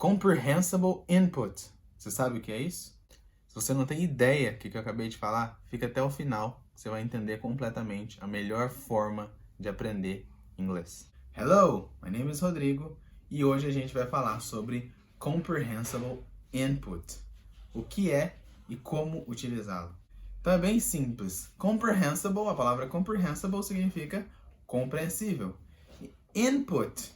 Comprehensible input. Você sabe o que é isso? Se você não tem ideia do que eu acabei de falar, fica até o final. Você vai entender completamente a melhor forma de aprender inglês. Hello, my name is Rodrigo e hoje a gente vai falar sobre Comprehensible input. O que é e como utilizá-lo. Então é bem simples. Comprehensible, a palavra comprehensible significa compreensível. Input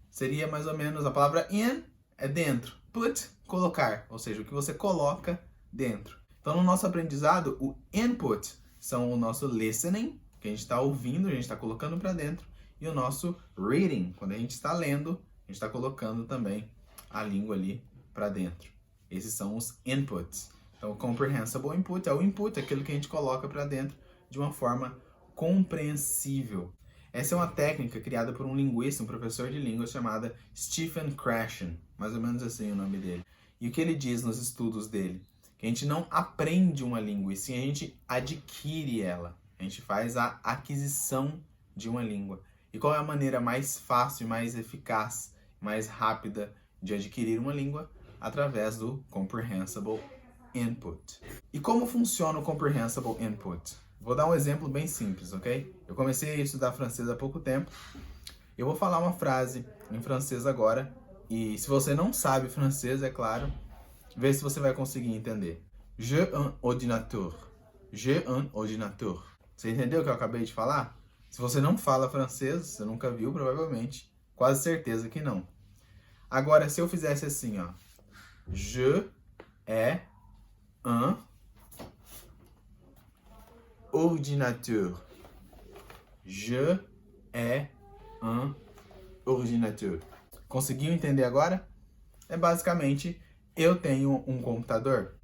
seria mais ou menos, a palavra in é dentro, put, colocar, ou seja, o que você coloca dentro. Então no nosso aprendizado, o input são o nosso listening, que a gente está ouvindo, a gente está colocando para dentro, e o nosso reading, quando a gente está lendo, a gente está colocando também a língua ali para dentro. Esses são os inputs. Então o comprehensible input é o input, aquilo que a gente coloca para dentro de uma forma compreensível. Essa é uma técnica criada por um linguista, um professor de línguas chamado Stephen Krashen, mais ou menos assim o nome dele. E o que ele diz nos estudos dele? Que a gente não aprende uma língua, e sim a gente adquire ela. A gente faz a aquisição de uma língua. E qual é a maneira mais fácil, mais eficaz, mais rápida de adquirir uma língua? Através do Comprehensible Input. E como funciona o Comprehensible Input? Vou dar um exemplo bem simples, ok? Eu comecei a estudar francês há pouco tempo. Eu vou falar uma frase em francês agora. E se você não sabe francês, é claro, vê se você vai conseguir entender. J'ai un ordinateur. J'ai un ordinateur. Você entendeu o que eu acabei de falar? Se você não fala francês, você nunca viu, provavelmente. Quase certeza que não. Agora, se eu fizesse assim, ó. Je ai un ordinateur. Je ai un ordinateur. Conseguiu entender agora? É basicamente, eu tenho um computador.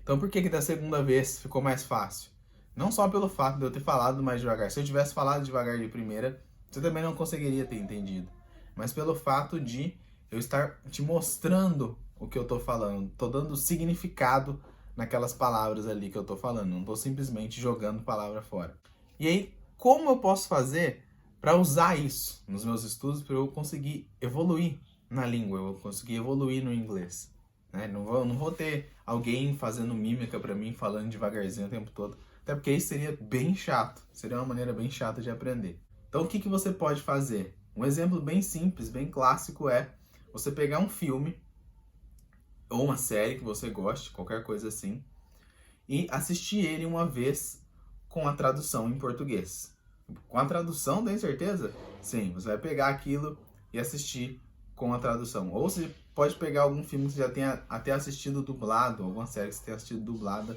Então por que da segunda vez ficou mais fácil? Não só pelo fato de eu ter falado mais devagar. Se eu tivesse falado devagar de primeira, você também não conseguiria ter entendido. Mas pelo fato de eu estar te mostrando o que eu estou falando. Estou dando significado naquelas palavras ali que eu estou falando. Não estou simplesmente jogando palavra fora. E aí, como eu posso fazer para usar isso nos meus estudos para eu conseguir evoluir na língua, eu conseguir evoluir no inglês? Né? Não vou ter alguém fazendo mímica para mim, falando devagarzinho o tempo todo. Até porque isso seria bem chato. Seria uma maneira bem chata de aprender. Então, o que você pode fazer? Um exemplo bem simples, bem clássico é você pegar um filme ou uma série que você goste, qualquer coisa assim, e assistir ele uma vez com a tradução em português. Com a tradução, tem certeza? Sim, você vai pegar aquilo e assistir com a tradução. Ou você pode pegar algum filme que você já tenha até assistido dublado, alguma série que você tenha assistido dublada,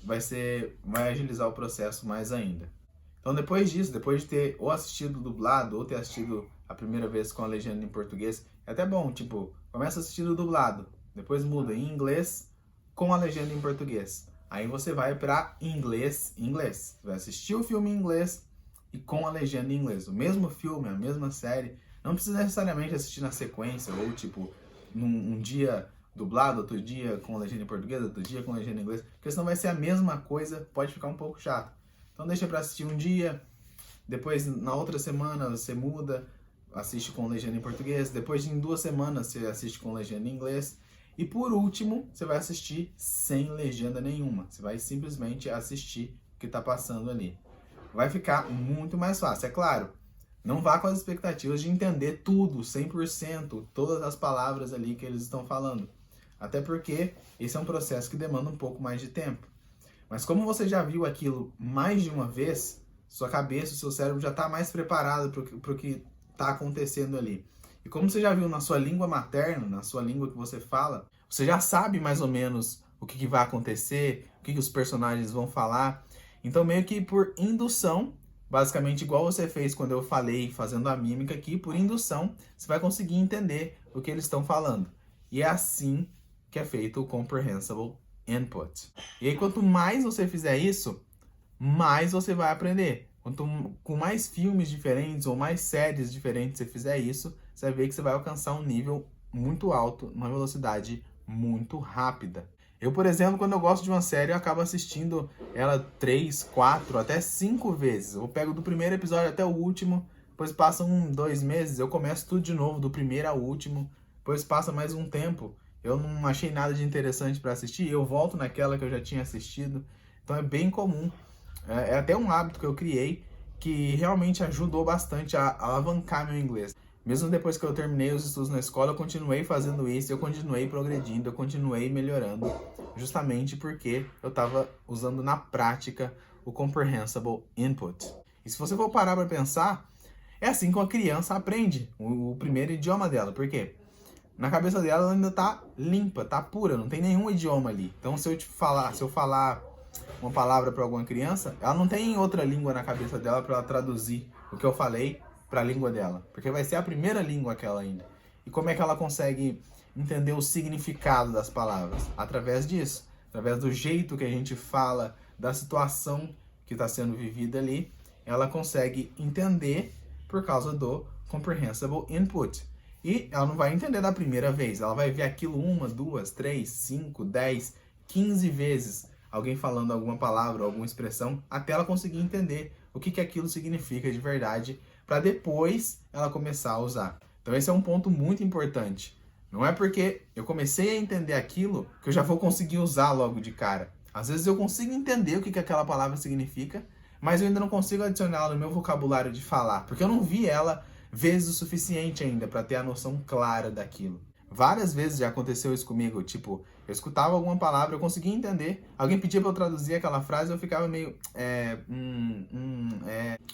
vai agilizar o processo mais ainda. Então depois disso, depois de ter ou assistido dublado, ou ter assistido a primeira vez com a legenda em português, é até bom, tipo, começa assistindo dublado, depois muda em inglês com a legenda em português. Aí você vai para inglês. Você vai assistir o filme em inglês e com a legenda em inglês. O mesmo filme, a mesma série. Não precisa necessariamente assistir na sequência, ou tipo, um dia dublado, outro dia com legenda em português, outro dia com legenda em inglês. Porque senão vai ser a mesma coisa, pode ficar um pouco chato. Então deixa para assistir um dia, depois na outra semana você muda, assiste com legenda em português. Depois de 2 semanas você assiste com legenda em inglês. E por último, você vai assistir sem legenda nenhuma. Você vai simplesmente assistir o que está passando ali. Vai ficar muito mais fácil. É claro, não vá com as expectativas de entender tudo, 100%, todas as palavras ali que eles estão falando. Até porque esse é um processo que demanda um pouco mais de tempo. Mas como você já viu aquilo mais de uma vez, sua cabeça, o seu cérebro já está mais preparado para o que está acontecendo ali. E como você já viu na sua língua materna, na sua língua que você fala, você já sabe mais ou menos o que vai acontecer, o que os personagens vão falar. Então, meio que por indução, basicamente igual você fez quando eu falei fazendo a mímica aqui, por indução, você vai conseguir entender o que eles estão falando. E é assim que é feito o Comprehensible Input. E aí, quanto mais você fizer isso, mais você vai aprender. Com mais filmes diferentes ou mais séries diferentes você fizer isso, você vai ver que você vai alcançar um nível muito alto, uma velocidade muito rápida. Eu, por exemplo, quando eu gosto de uma série, eu acabo assistindo ela 3, 4, até 5 vezes. Eu pego do primeiro episódio até o último, depois passam 2 meses, eu começo tudo de novo, do primeiro ao último, depois passa mais um tempo, eu não achei nada de interessante para assistir, eu volto naquela que eu já tinha assistido. Então é bem comum. É até um hábito que eu criei que realmente ajudou bastante a alavancar meu inglês. Mesmo depois que eu terminei os estudos na escola, eu continuei fazendo isso, eu continuei progredindo, eu continuei melhorando, justamente porque eu estava usando na prática o Comprehensible Input. E se você for parar para pensar, é assim que uma criança aprende o primeiro idioma dela. Por quê? Na cabeça dela ela ainda tá limpa, tá pura, não tem nenhum idioma ali. Então se eu falar uma palavra para alguma criança, ela não tem outra língua na cabeça dela para ela traduzir o que eu falei para a língua dela, porque vai ser a primeira língua que ela ainda. E como é que ela consegue entender o significado das palavras? Através disso, através do jeito que a gente fala, da situação que está sendo vivida ali, ela consegue entender por causa do Comprehensible Input. E ela não vai entender da primeira vez, ela vai ver aquilo 1, 2, 3, 5, 10, 15 vezes, alguém falando alguma palavra, alguma expressão, até ela conseguir entender o que aquilo significa de verdade, para depois ela começar a usar. Então esse é um ponto muito importante. Não é porque eu comecei a entender aquilo que eu já vou conseguir usar logo de cara. Às vezes eu consigo entender o que aquela palavra significa, mas eu ainda não consigo adicioná-la no meu vocabulário de falar, porque eu não vi ela vezes o suficiente ainda para ter a noção clara daquilo. Várias vezes já aconteceu isso comigo, tipo, eu escutava alguma palavra, eu conseguia entender, alguém pedia para eu traduzir aquela frase, eu ficava meio,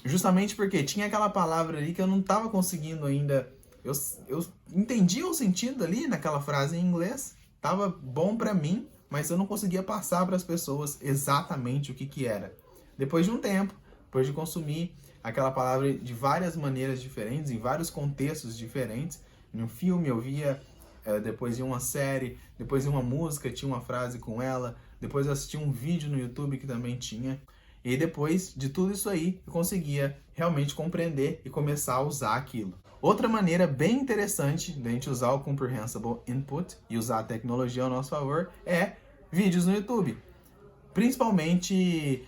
justamente porque tinha aquela palavra ali que eu não estava conseguindo ainda, eu entendia o sentido ali naquela frase em inglês, estava bom para mim, mas eu não conseguia passar para as pessoas exatamente o que era. Depois de um tempo, depois de consumir aquela palavra de várias maneiras diferentes, em vários contextos diferentes, em um filme eu via, depois de uma série, depois de uma música tinha uma frase com ela, depois eu assisti um vídeo no YouTube que também tinha, e depois de tudo isso aí eu conseguia realmente compreender e começar a usar aquilo. Outra maneira bem interessante da gente usar o Comprehensible Input e usar a tecnologia ao nosso favor é vídeos no YouTube, principalmente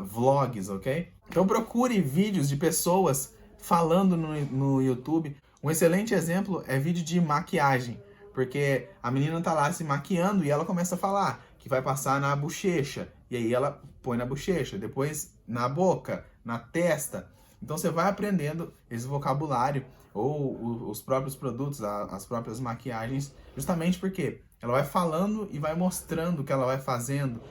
vlogs, ok? Então procure vídeos de pessoas falando no YouTube. Um excelente exemplo é vídeo de maquiagem, porque a menina tá lá se maquiando e ela começa a falar que vai passar na bochecha, e aí ela põe na bochecha, depois na boca, na testa. Então você vai aprendendo esse vocabulário ou os próprios produtos, as próprias maquiagens, justamente porque ela vai falando e vai mostrando o que ela vai fazendo,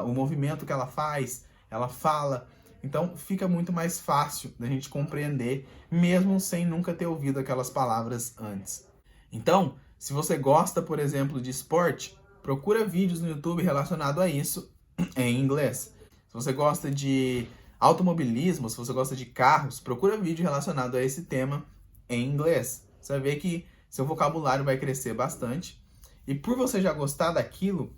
o movimento que ela faz, ela fala. Então fica muito mais fácil da gente compreender, mesmo sem nunca ter ouvido aquelas palavras antes. Então, se você gosta, por exemplo, de esporte, procura vídeos no YouTube relacionados a isso em inglês. Se você gosta de automobilismo, se você gosta de carros, procura vídeo relacionado a esse tema em inglês. Você vai ver que seu vocabulário vai crescer bastante. E por você já gostar daquilo,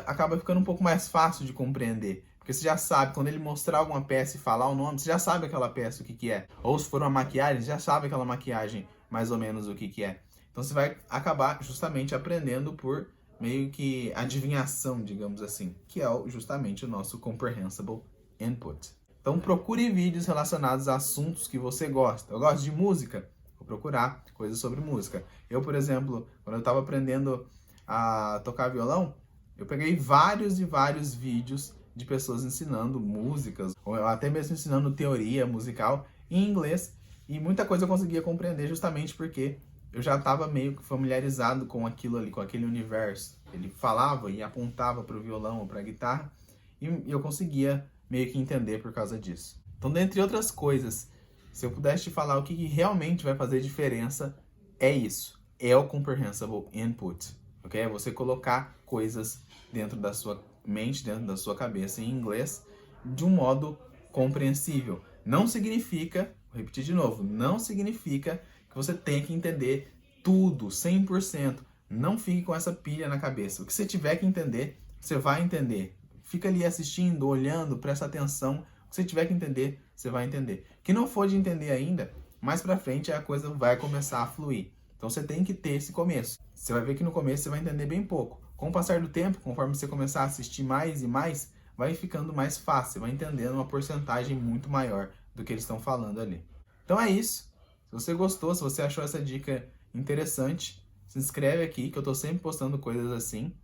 acaba ficando um pouco mais fácil de compreender. Porque você já sabe, quando ele mostrar alguma peça e falar o nome, você já sabe aquela peça o que é. Ou se for uma maquiagem, você já sabe aquela maquiagem mais ou menos o que é. Então você vai acabar justamente aprendendo por meio que adivinhação, digamos assim, que é justamente o nosso Comprehensible Input. Então procure vídeos relacionados a assuntos que você gosta. Eu gosto de música, vou procurar coisas sobre música. Eu, por exemplo, quando eu estava aprendendo a tocar violão, eu peguei vários e vários vídeos de pessoas ensinando músicas, ou até mesmo ensinando teoria musical em inglês, e muita coisa eu conseguia compreender justamente porque eu já estava meio que familiarizado com aquilo ali, com aquele universo. Ele falava e apontava para o violão ou para a guitarra, e eu conseguia meio que entender por causa disso. Então, dentre outras coisas, se eu pudesse te falar o que realmente vai fazer diferença, é isso. É o Comprehensible Input, ok? É você colocar coisas dentro da sua mente, dentro da sua cabeça em inglês, de um modo compreensível. Não significa, vou repetir de novo, não significa que você tem que entender tudo, 100%. Não fique com essa pilha na cabeça. O que você tiver que entender, você vai entender. Fica ali assistindo, olhando, presta atenção. O que você tiver que entender, você vai entender. O que não for de entender ainda, mais pra frente a coisa vai começar a fluir. Então você tem que ter esse começo. Você vai ver que no começo você vai entender bem pouco. Com o passar do tempo, conforme você começar a assistir mais e mais, vai ficando mais fácil, você vai entendendo uma porcentagem muito maior do que eles estão falando ali. Então é isso. Se você gostou, se você achou essa dica interessante, se inscreve aqui que eu tô sempre postando coisas assim.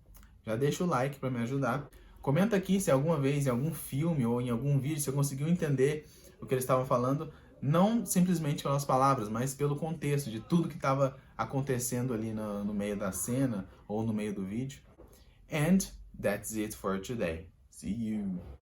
Já deixa o like para me ajudar. Comenta aqui se alguma vez em algum filme ou em algum vídeo você conseguiu entender o que eles estavam falando, não simplesmente pelas palavras, mas pelo contexto de tudo que estava acontecendo ali no meio da cena ou no meio do vídeo. And that's it for today. See you!